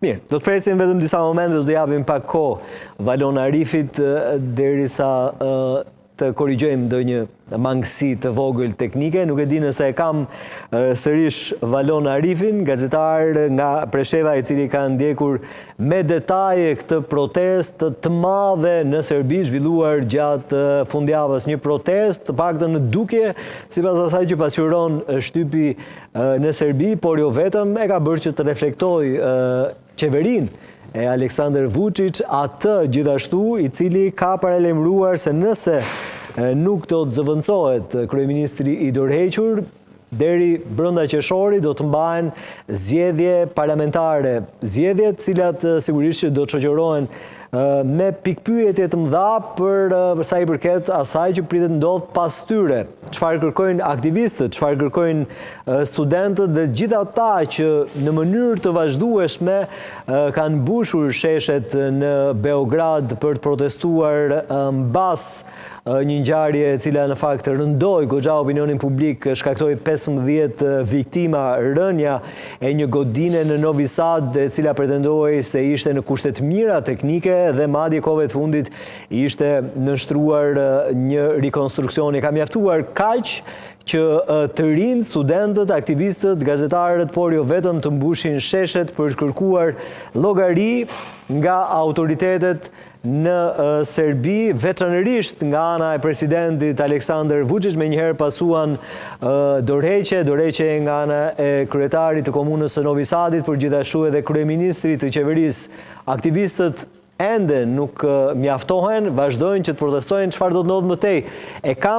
Mirë, do të presim vetëm disa momente, do të japim pak kohë Valon Arifit derisa të korrigjojmë ndonjë mangësi të vogël teknike. Nuk e di nëse e kam sërish Valon Arifin, gazetar nga Presheva, i cili ka ndjekur me detaje këtë protestë të madhe në Serbi, zhvilluar gjatë fundjavës, një protestë të paktën në dukje, sipas asaj që pasqyron shtypi në Serbi, por jo vetëm, e ka bërë që të reflektojë qeverinë e Aleksandar Vučić, atë gjithashtu i cili ka paralajmëruar se nëse nuk do të zëvendësohet kryeministri i dorëhequr, deri brenda qershorit do të mbahen zgjedhje parlamentare, zgjedhje të cilat sigurisht që do të shoqërohen me pikpyetje të mëdha për sa i përket asaj që pritet ndodh pas tyre. Çfarë kërkojnë aktivistët, çfarë kërkojnë studentët dhe gjithë ata që në mënyrë të vazhdueshme kanë mbushur sheshet në Beograd për të protestuar mbas një ngjarje e cila në fakt rëndoi goxha opinionin publik, shkaktoi 15 viktima, rënja e një godine në Novi Sad, e cila pretendoi se ishte në kushte të mira teknike dhe madje kohëve të fundit ishte nënshtruar një rikonstruksioni. Ka mjaftuar kaq që të rinë, studentët, aktivistët, gazetarët, por jo vetëm të mbushin sheshet për të kërkuar llogari nga autoritetet në Serbi, veçanërisht nga ana e presidentit Aleksandar Vučić, me njëherë pasuan dorëheqje nga ana e kryetarit të komunës së Novi Sadit, por gjithashtu edhe kryeministrit të qeverisë. Aktivistët ende nuk mjaftohen, vazhdojnë që të protestojnë. Çfarë do të ndodhë më tej? E kam